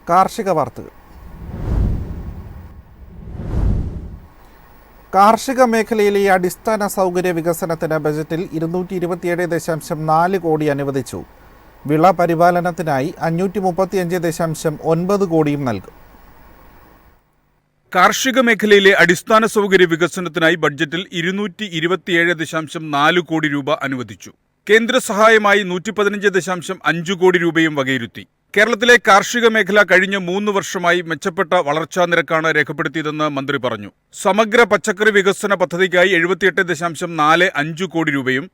കാർഷിക വാർത്തകൾ. കാർഷിക മേഖലയിലെ അടിസ്ഥാന സൗകര്യ വികസനത്തിന് ബജറ്റിൽ 227.4 കോടി അനുവദിച്ചു. വിള പരിപാലനത്തിനായി 535.9 കോടിയും നൽകും. കാർഷിക മേഖലയിലെ അടിസ്ഥാന സൗകര്യ വികസനത്തിനായി ബഡ്ജറ്റിൽ 227.4 കോടി രൂപ അനുവദിച്ചു. കേന്ദ്ര സഹായമായി 115.5 കോടി രൂപയും വകയിരുത്തി. കേരളത്തിലെ കാർഷിക മേഖല കഴിഞ്ഞ 3 വർഷമായി മെച്ചപ്പെട്ട വളർച്ചാ നിരക്കാണ് രേഖപ്പെടുത്തിയതെന്ന് മന്ത്രി പറഞ്ഞു. സമഗ്ര പച്ചക്കറി വികസന പദ്ധതിക്കായി 78.45 കോടി രൂപയും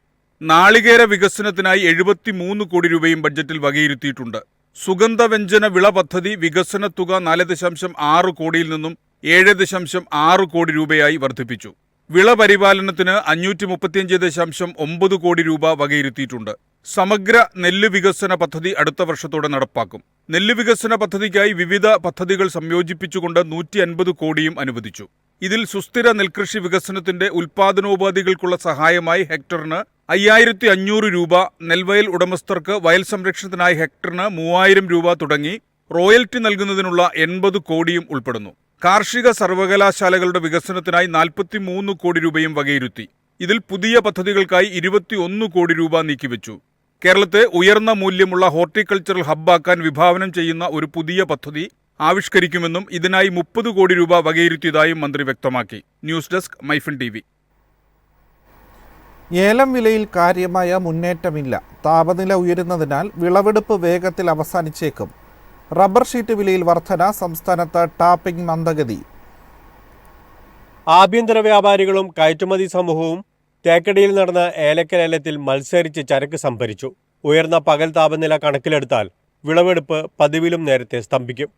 നാളികേര വികസനത്തിനായി 73 കോടി രൂപയും ബഡ്ജറ്റിൽ വകയിരുത്തിയിട്ടുണ്ട്. സുഗന്ധവ്യഞ്ജന വിള പദ്ധതി വികസന തുക 4.6 കോടിയിൽ നിന്നും 7.6 കോടി രൂപയായി വർദ്ധിപ്പിച്ചു. വിള പരിപാലനത്തിന് 535.9 കോടി രൂപ വകയിരുത്തിയിട്ടുണ്ട്. സമഗ്ര നെല്ല് വികസന പദ്ധതി അടുത്ത വർഷത്തോടെ നടപ്പാക്കും. നെല്ല് വികസന പദ്ധതിക്കായി വിവിധ പദ്ധതികൾ സംയോജിപ്പിച്ചുകൊണ്ട് 150 കോടിയും അനുവദിച്ചു. ഇതിൽ സുസ്ഥിര നെൽകൃഷി വികസനത്തിന്റെ ഉൽപാദനോപാധികൾക്കുള്ള സഹായമായി ഹെക്ടറിന് 5500 രൂപ, നെൽവയൽ ഉടമസ്ഥർക്ക് വയൽ സംരക്ഷണത്തിനായി ഹെക്ടറിന് 3000 രൂപ തുടങ്ങി റോയൽറ്റി നൽകുന്നതിനുള്ള 80 കോടിയും ഉൾപ്പെടുന്നു. കാർഷിക സർവകലാശാലകളുടെ വികസനത്തിനായി 43 കോടി രൂപയും വകയിരുത്തി. ഇതിൽ പുതിയ പദ്ധതികൾക്കായി 21 കോടി രൂപ നീക്കിവെച്ചു. കേരളത്തെ ഉയർന്ന മൂല്യമുള്ള ഹോർട്ടിക്കൾച്ചറൽ ഹബ്ബാക്കാൻ വിഭാവനം ചെയ്യുന്ന ഒരു പുതിയ പദ്ധതി ആവിഷ്കരിക്കുമെന്നും ഇതിനായി 30 കോടി രൂപ വകയിരുത്തിയതായും മന്ത്രി വ്യക്തമാക്കി. News desk Myfin TV. ഏലം വിലയിൽ കാര്യമായ മുന്നേറ്റമില്ല. താപനില ഉയരുന്നതിനാൽ വിളവെടുപ്പ് വേഗത്തിൽ അവസാനിച്ചേക്കും. റബ്ബർ ഷീറ്റ് വിലയിൽ വർധന. സംസ്ഥാനത്ത് ടാപ്പിംഗ് മന്ദഗതി. ആഭ്യന്തര വ്യാപാരികളും കയറ്റുമതി സമൂഹവും തേക്കടിയിൽ നടന്ന ഏലക്ക ലേലത്തിൽ മത്സരിച്ച് ചരക്ക് സംഭരിച്ചു. ഉയർന്ന പകൽ താപനില കണക്കിലെടുത്താൽ വിളവെടുപ്പ് പതിവിലും നേരത്തെ സ്തംഭിക്കും.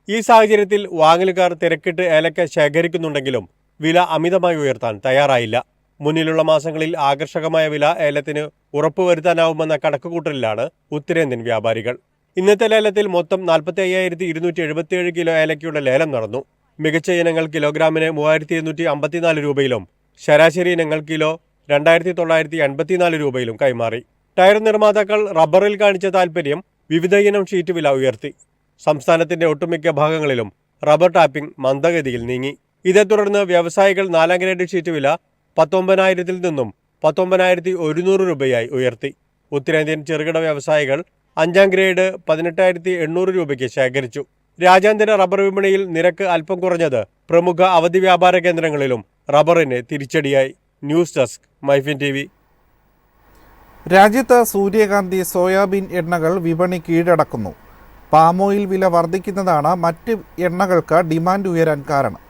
ഈ സാഹചര്യത്തിൽ വാങ്ങലുകാർ തിരക്കിട്ട് ഏലക്ക ശേഖരിക്കുന്നുണ്ടെങ്കിലും വില അമിതമായി ഉയർത്താൻ തയ്യാറായില്ല. മുന്നിലുള്ള മാസങ്ങളിൽ ആകർഷകമായ വില ഏലത്തിന് ഉറപ്പുവരുത്താനാവുമെന്ന കണക്കുകൂട്ടലിലാണ് ഉത്തരേന്ത്യൻ വ്യാപാരികൾ. ഇന്നത്തെ ലേലത്തിൽ മൊത്തം 45,277 കിലോ ഏലക്കയുടെ ലേലം നടന്നു. മികച്ച ഇനങ്ങൾ കിലോഗ്രാമിന് 3,254 രൂപയിലും ശരാശരി ഇനങ്ങൾ കിലോ 2,984 രൂപയിലും കൈമാറി. ടയർ നിർമ്മാതാക്കൾ റബ്ബറിൽ കാണിച്ച താൽപര്യം വിവിധ ഇനം ഷീറ്റ് വില ഉയർത്തി. സംസ്ഥാനത്തിന്റെ ഒട്ടുമിക്ക ഭാഗങ്ങളിലും റബ്ബർ ടാപ്പിംഗ് മന്ദഗതിയിൽ നീങ്ങി. ഇതേ തുടർന്ന് വ്യവസായികൾ 4ാം ഗ്രേഡ് ഷീറ്റ് വില 19,000 നിന്നും 19,100 രൂപയായി ഉയർത്തി. ഉത്തരേന്ത്യൻ ചെറുകിട വ്യവസായികൾ 5ാം ഗ്രേഡ് 18,800 രൂപയ്ക്ക് ശേഖരിച്ചു. രാജ്യാന്തര റബ്ബർ വിപണിയിൽ നിരക്ക് അല്പം കുറഞ്ഞത് പ്രമുഖ അവധി വ്യാപാര കേന്ദ്രങ്ങളിലും റബ്ബറിന് തിരിച്ചടിയായി. News desk Myfin TV. രാജ്യത്ത് സൂര്യകാന്തി, സോയാബീൻ എണ്ണകൾ വിപണി കീഴടക്കുന്നു. പാമോയിൽ വില വർദ്ധിക്കുന്നതാണ് മറ്റ് എണ്ണകൾക്ക് ഡിമാൻഡ് ഉയരാൻ കാരണം.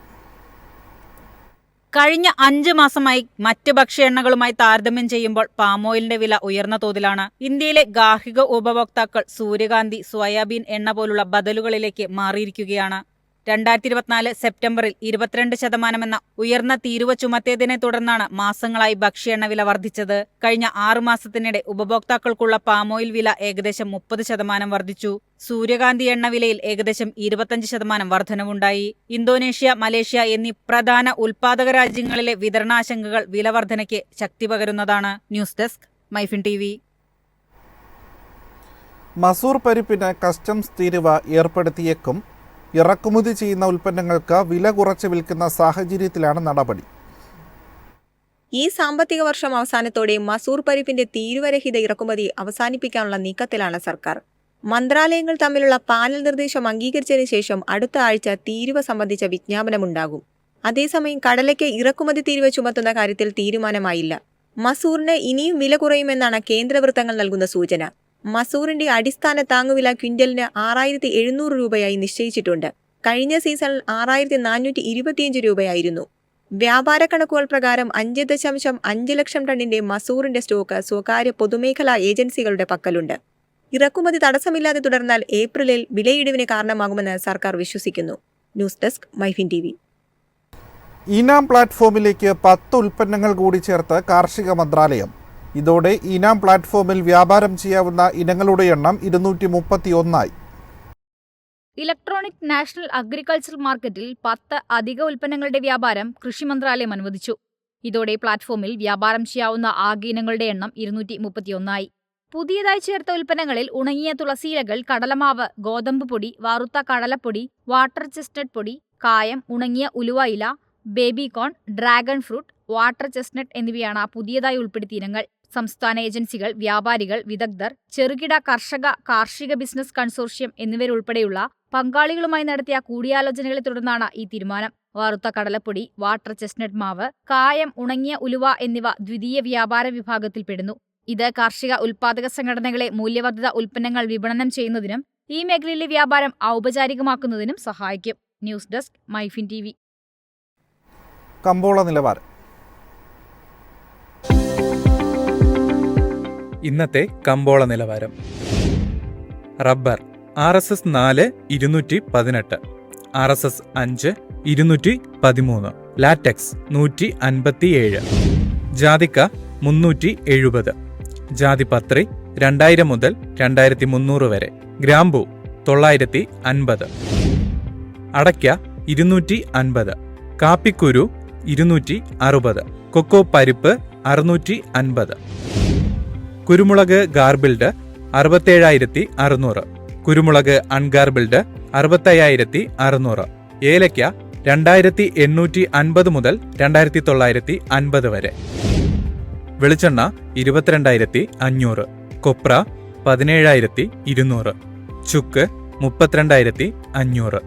കഴിഞ്ഞ 5 മാസമായി മറ്റ് ഭക്ഷ്യ എണ്ണകളുമായി താരതമ്യം ചെയ്യുമ്പോൾ പാമോയിലിന്റെ വില ഉയർന്ന തോതിലാണ്. ഇന്ത്യയിലെ ഗാർഹിക ഉപഭോക്താക്കൾ സൂര്യകാന്തി, സോയാബീൻ എണ്ണ പോലുള്ള ബദലുകളിലേക്ക് മാറിയിരിക്കുകയാണ്. 2024 സെപ്റ്റംബറിൽ 22% എന്ന ഉയർന്ന തീരുവ ചുമത്തിയതിനെ തുടർന്നാണ് മാസങ്ങളായി ഭക്ഷ്യ എണ്ണ വില വർദ്ധിച്ചത്. കഴിഞ്ഞ 6 മാസത്തിനിടെ ഉപഭോക്താക്കൾക്കുള്ള പാമോയിൽ വില ഏകദേശം 30% വർദ്ധിച്ചു. സൂര്യകാന്തി എണ്ണ വിലയിൽ ഏകദേശം 25% വർധനവുണ്ടായി. ഇന്തോനേഷ്യ, മലേഷ്യ എന്നീ പ്രധാന ഉൽപാദക രാജ്യങ്ങളിലെ വിതരണാശങ്കകൾ വില വർധനയ്ക്ക് ശക്തി പകരുന്നതാണ്. News desk Myfin TV. മസൂർ പരിപ്പിന് കസ്റ്റംസ് തീരുവ ഏർപ്പെടുത്തിയേക്കും. ഇറക്കുമതി ചെയ്യുന്ന ഉൽപ്പന്നങ്ങൾക്ക് വില കുറച്ച് വിൽക്കുന്ന സാഹചര്യത്തിലാണ് നടപടി. ഈ സാമ്പത്തിക വർഷം അവസാനത്തോടെ മസൂർ പരിപ്പിന്റെ തീരുവരഹിത ഇറക്കുമതി അവസാനിപ്പിക്കാനുള്ള നീക്കത്തിലാണ് സർക്കാർ. മന്ത്രാലയങ്ങൾ തമ്മിലുള്ള പാനൽ നിർദ്ദേശം അംഗീകരിച്ചതിന് ശേഷം അടുത്ത ആഴ്ച തീരുവ സംബന്ധിച്ച വിജ്ഞാപനമുണ്ടാകും. അതേസമയം കടലയ്ക്ക് ഇറക്കുമതി തീരുവ ചുമത്തുന്ന കാര്യത്തിൽ തീരുമാനമായില്ല. മസൂറിന് ഇനിയും വില കുറയുമെന്നാണ് കേന്ദ്ര വൃത്തങ്ങൾ നൽകുന്ന സൂചന. മസൂറിന്റെ അടിസ്ഥാന താങ്ങുവില ക്വിന്റലിന് 6,700 രൂപയായി നിശ്ചയിച്ചിട്ടുണ്ട്. കഴിഞ്ഞ സീസണിൽ 6,425 രൂപയായിരുന്നു. വ്യാപാര കണക്കുകൾ പ്രകാരം 5.5 ലക്ഷം ടണ്ണിന്റെ മസൂറിന്റെ സ്റ്റോക്ക് സ്വകാര്യ പൊതുമേഖലാ ഏജൻസികളുടെ പക്കലുണ്ട്. ഇറക്കുമതി തടസ്സമില്ലാതെ തുടർന്നാൽ ഏപ്രിലിൽ വിലയിടിവിന് കാരണമാകുമെന്ന് സർക്കാർ വിശ്വസിക്കുന്നു. News desk Myfin TV. ഇനാം പ്ലാറ്റ്ഫോമിലേക്ക് 10 ഉൽപ്പന്നങ്ങൾ കൂടി ചേർത്ത് കാർഷിക മന്ത്രാലയം. ഇതോടെ ഇനാം പ്ലാറ്റ്ഫോമിൽ വ്യാപാരം ചെയ്യാവുന്ന ഇനങ്ങളുടെ എണ്ണം 231ആയി. ഇലക്ട്രോണിക് നാഷണൽ അഗ്രികൾച്ചർ മാർക്കറ്റിൽ 10 അധിക ഉൽപ്പന്നങ്ങളുടെ വ്യാപാരം കൃഷി മന്ത്രാലയം അനുവദിച്ചു. ഇതോടെ പ്ലാറ്റ്ഫോമിൽ വ്യാപാരം ചെയ്യാവുന്ന ആകെ ഇനങ്ങളുടെ എണ്ണം 231ആയി. പുതിയതായി ചേർത്ത ഉൽപ്പന്നങ്ങളിൽ ഉണങ്ങിയ തുളസിയിലകൾ, കടലമാവ്, ഗോതമ്പ് പൊടി, വറുത്ത കടലപ്പൊടി, വാട്ടർ ചെസ്റ്റ്നട്ട് പൊടി, കായം, ഉണങ്ങിയ ഉലുവ ഇല, ബേബികോൺ, ഡ്രാഗൺ ഫ്രൂട്ട്, വാട്ടർ ചെസ്റ്റ്നട്ട് എന്നിവയാണ് പുതിയതായി ഉൾപ്പെടുത്തിയ ഇനങ്ങൾ. സംസ്ഥാന ഏജൻസികൾ, വ്യാപാരികൾ, വിദഗ്ധർ, ചെറുകിട കർഷക കാർഷിക ബിസിനസ് കൺസോർഷ്യം എന്നിവരുൾപ്പെടെയുള്ള പങ്കാളികളുമായി നടത്തിയ കൂടിയാലോചനകളെ തുടർന്നാണ് ഈ തീരുമാനം. വറുത്ത കടലപ്പൊടി, വാട്ടർ ചെസ്റ്റ്നട്ട് മാവ്, കായം, ഉണങ്ങിയ ഉലുവ എന്നിവ ദ്വിതീയ വ്യാപാര വിഭാഗത്തിൽപ്പെടുന്നു. ഇത് കാർഷിക ഉൽപാദക സംഘടനകളെ മൂല്യവർദ്ധിത ഉൽപ്പന്നങ്ങൾ വിപണനം ചെയ്യുന്നതിനും ഈ മേഖലയിലെ വ്യാപാരം ഔപചാരികമാക്കുന്നതിനും സഹായിക്കും. News desk, Myfin TV. കമ്പോള നിലവാരം. ഇന്നത്തെ കമ്പോള നിലവാരം. റബ്ബർ RSS 4 218, RSS 5 213, ലാറ്റക്സ് 157, ജാതിക്ക 370, ജാതിപത്രി 2000 മുതൽ 2300 വരെ, ഗ്രാമ്പൂ 950, അടയ്ക്ക 250, കാപ്പിക്കുരു 260, കൊക്കോ പരിപ്പ് 650, കുരുമുളക് ഗാർബിൾഡ് 67600, കുരുമുളക് അൺഗാർബിൾഡ് 65600, ഏലയ്ക്ക 2850 മുതൽ 2950 വരെ, വെളിച്ചെണ്ണ 22500, കൊപ്ര 17200, ചുക്ക് 32500.